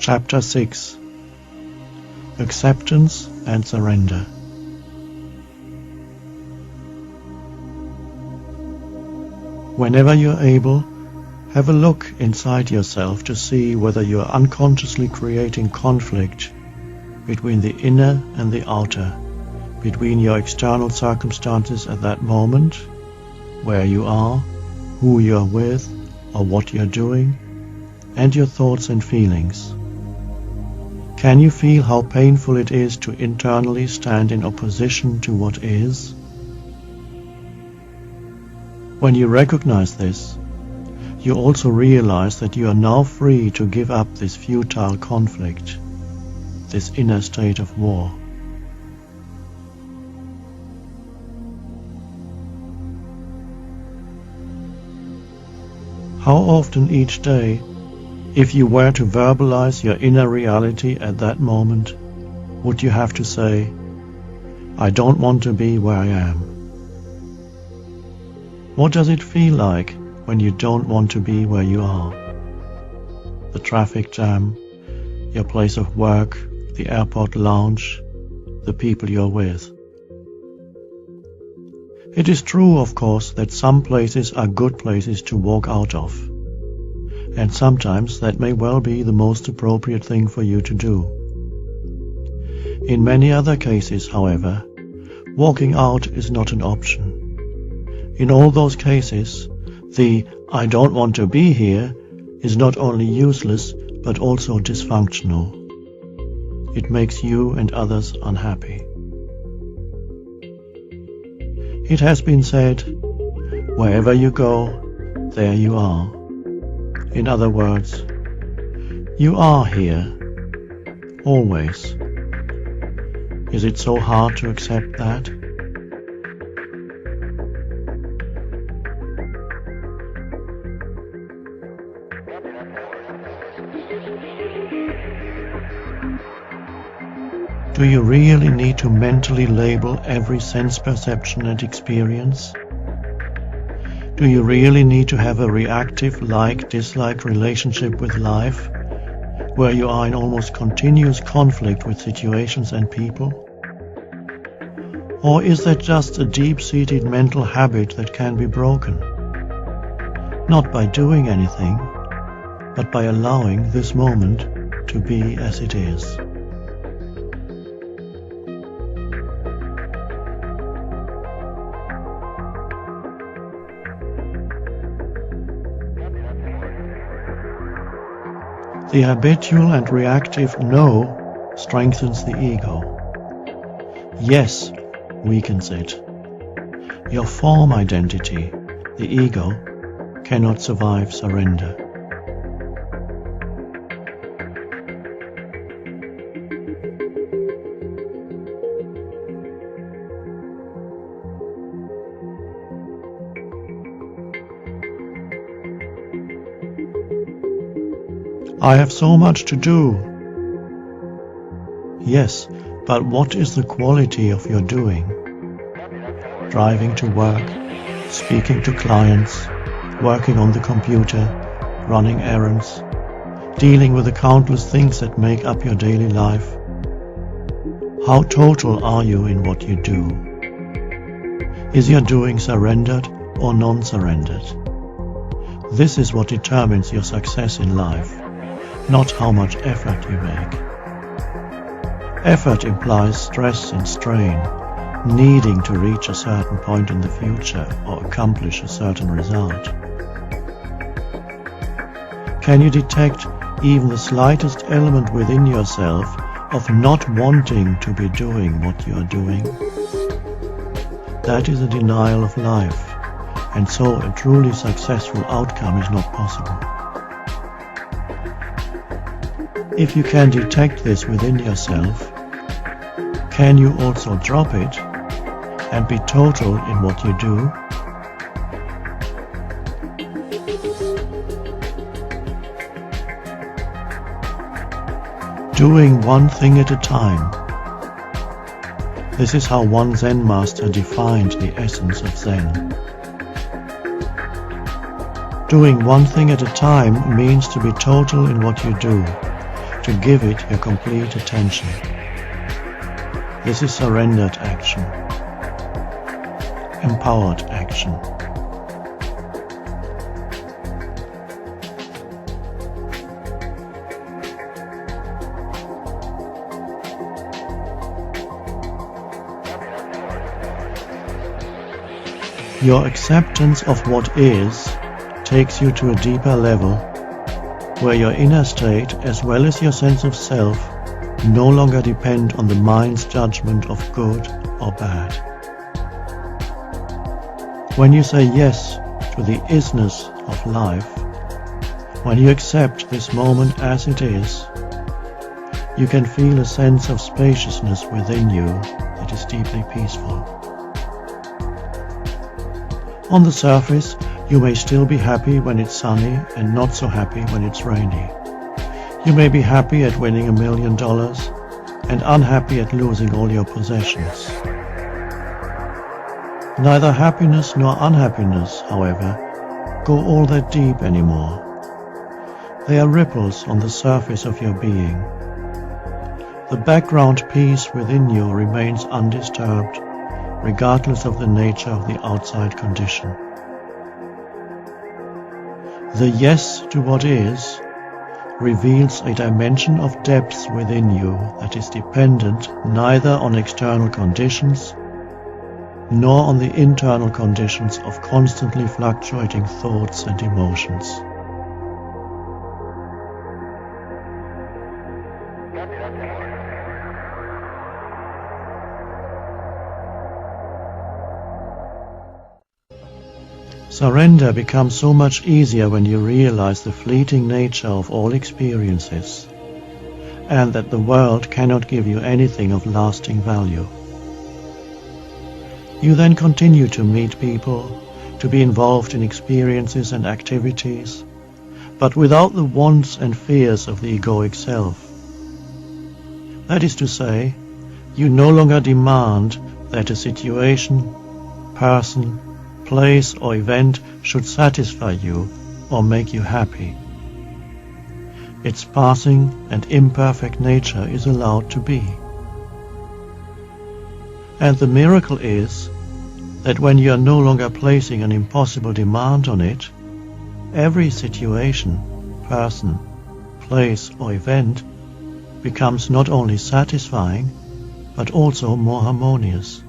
Chapter 6. Acceptance and Surrender. Whenever you're able, have a look inside yourself to see whether you are unconsciously creating conflict between the inner and the outer, between your external circumstances at that moment, where you are, who you are with, or what you're doing, and your thoughts and feelings. Can you feel how painful it is to internally stand in opposition to what is? When you recognize this, you also realize that you are now free to give up this futile conflict, this inner state of war. How often each day, if you were to verbalize your inner reality at that moment, would you have to say, "I don't want to be where I am"? What does it feel like when you don't want to be where you are? The traffic jam, your place of work, the airport lounge, the people you're with. It is true, of course, that some places are good places to walk out of, and sometimes that may well be the most appropriate thing for you to do. In many other cases, however, walking out is not an option. In all those cases, the "I don't want to be here" is not only useless but also dysfunctional. It makes you and others unhappy. It has been said, wherever you go, there you are. In other words, you are here, always. Is it so hard to accept that? Do you really need to mentally label every sense perception and experience? Do you really need to have a reactive like-dislike relationship with life, where you are in almost continuous conflict with situations and people? Or is that just a deep-seated mental habit that can be broken? Not by doing anything, but by allowing this moment to be as it is. The habitual and reactive "no" strengthens the ego. "Yes" weakens it. Your form identity, the ego, cannot survive surrender. "I have so much to do." Yes, but what is the quality of your doing? Driving to work, speaking to clients, working on the computer, running errands, dealing with the countless things that make up your daily life. How total are you in what you do? Is your doing surrendered or non-surrendered? This is what determines your success in life, not how much effort you make. Effort implies stress and strain, needing to reach a certain point in the future or accomplish a certain result. Can you detect even the slightest element within yourself of not wanting to be doing what you are doing? That is a denial of life, and so a truly successful outcome is not possible. If you can detect this within yourself, can you also drop it and be total in what you do? Doing one thing at a time. This is how one Zen master defined the essence of Zen. Doing one thing at a time means to be total in what you do, to give it your complete attention. This is surrendered action, empowered action. Your acceptance of what is takes you to a deeper level, where your inner state as well as your sense of self no longer depend on the mind's judgment of good or bad. When you say yes to the isness of life, when you accept this moment as it is, you can feel a sense of spaciousness within you that is deeply peaceful. On the surface, you may still be happy when it's sunny and not so happy when it's rainy. You may be happy at winning $1 million and unhappy at losing all your possessions. Neither happiness nor unhappiness, however, go all that deep anymore. They are ripples on the surface of your being. The background peace within you remains undisturbed, regardless of the nature of the outside condition. The yes to what is reveals a dimension of depth within you that is dependent neither on external conditions nor on the internal conditions of constantly fluctuating thoughts and emotions. Surrender becomes so much easier when you realize the fleeting nature of all experiences, and that the world cannot give you anything of lasting value. You then continue to meet people, to be involved in experiences and activities, but without the wants and fears of the egoic self. That is to say, you no longer demand that a situation, person, place or event should satisfy you or make you happy. Its passing and imperfect nature is allowed to be. And the miracle is that when you are no longer placing an impossible demand on it, every situation, person, place or event becomes not only satisfying, but also more harmonious,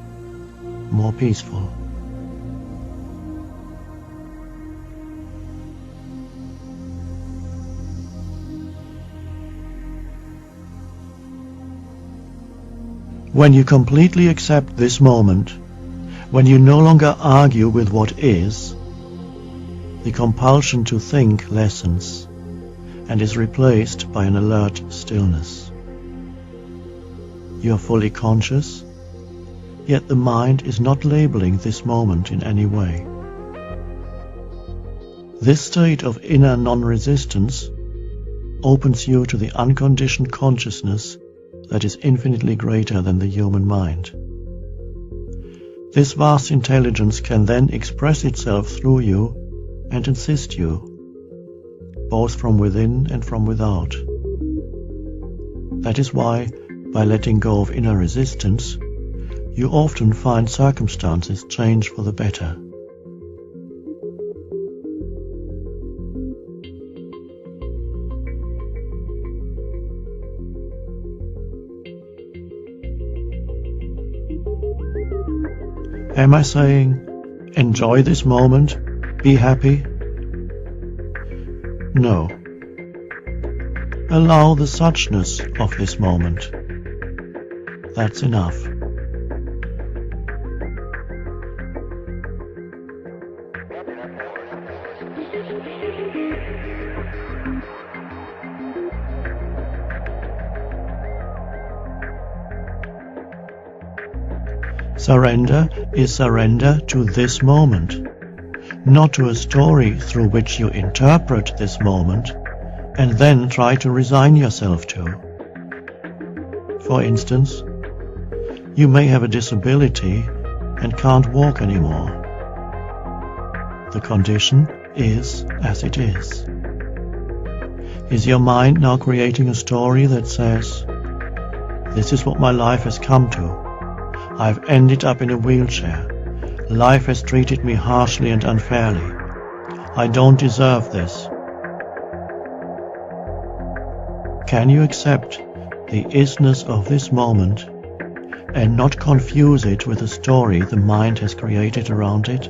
more peaceful. When you completely accept this moment, when you no longer argue with what is, the compulsion to think lessens and is replaced by an alert stillness. You are fully conscious, yet the mind is not labeling this moment in any way. This state of inner non-resistance opens you to the unconditioned consciousness that is infinitely greater than the human mind. This vast intelligence can then express itself through you and assist you, both from within and from without. That is why, by letting go of inner resistance, you often find circumstances change for the better. Am I saying, enjoy this moment, be happy? No. Allow the suchness of this moment. That's enough. Surrender is surrender to this moment, not to a story through which you interpret this moment and then try to resign yourself to. For instance, you may have a disability and can't walk anymore. The condition is as it is. Is your mind now creating a story that says, "This is what my life has come to. I've ended up in a wheelchair. Life has treated me harshly and unfairly. I don't deserve this." Can you accept the isness of this moment and not confuse it with a story the mind has created around it?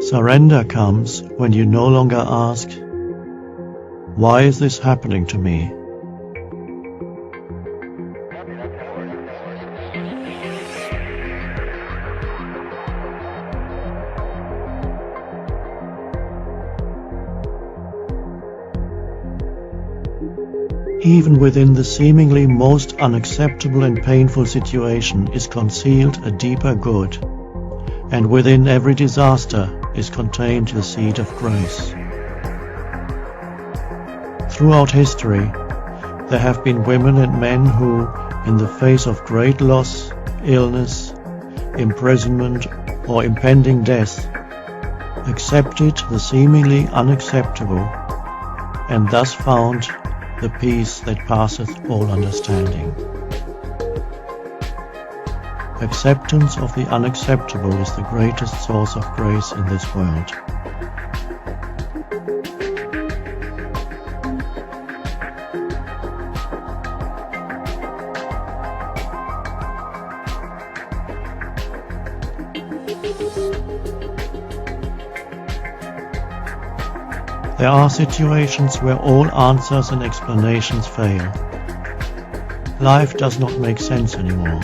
Surrender comes when you no longer ask, "Why is this happening to me?" Even within the seemingly most unacceptable and painful situation is concealed a deeper good, and within every disaster is contained the seed of grace. Throughout history, there have been women and men who, in the face of great loss, illness, imprisonment, or impending death, accepted the seemingly unacceptable, and thus found the peace that passeth all understanding. Acceptance of the unacceptable is the greatest source of grace in this world. There are situations where all answers and explanations fail. Life does not make sense anymore.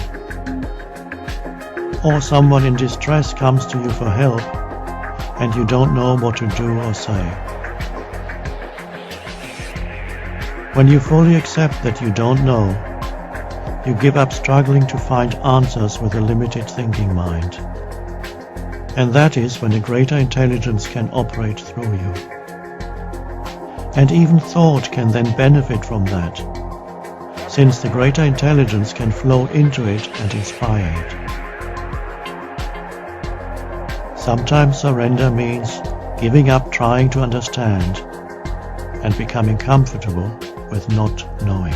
Or someone in distress comes to you for help, and you don't know what to do or say. When you fully accept that you don't know, you give up struggling to find answers with a limited thinking mind. And that is when a greater intelligence can operate through you. And even thought can then benefit from that, since the greater intelligence can flow into it and inspire it. Sometimes surrender means giving up trying to understand and becoming comfortable with not knowing.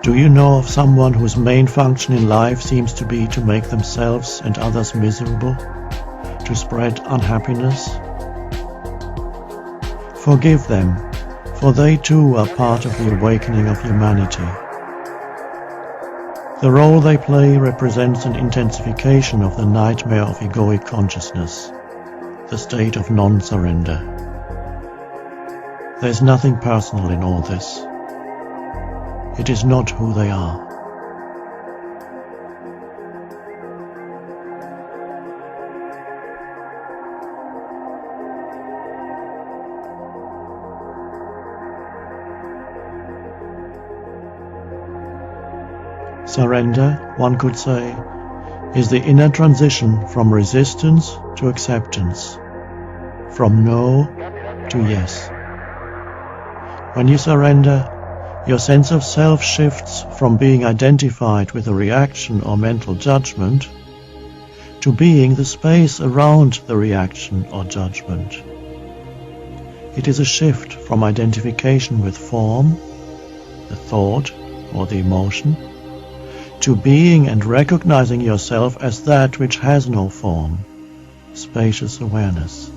Do you know of someone whose main function in life seems to be to make themselves and others miserable, to spread unhappiness? Forgive them, for they too are part of the awakening of humanity. The role they play represents an intensification of the nightmare of egoic consciousness, the state of non-surrender. There's nothing personal in all this. It is not who they are. Surrender, one could say, is the inner transition from resistance to acceptance, from no to yes. When you surrender, your sense of self shifts from being identified with a reaction or mental judgment to being the space around the reaction or judgment. It is a shift from identification with form, the thought or the emotion, to being and recognizing yourself as that which has no form, spacious awareness.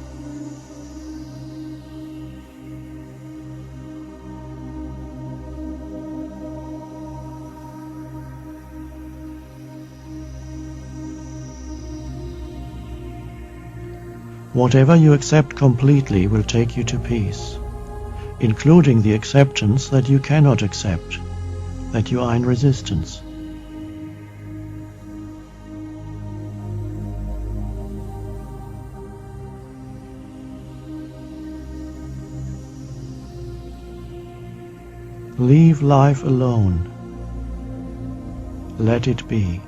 Whatever you accept completely will take you to peace, including the acceptance that you cannot accept, that you are in resistance. Leave life alone. Let it be.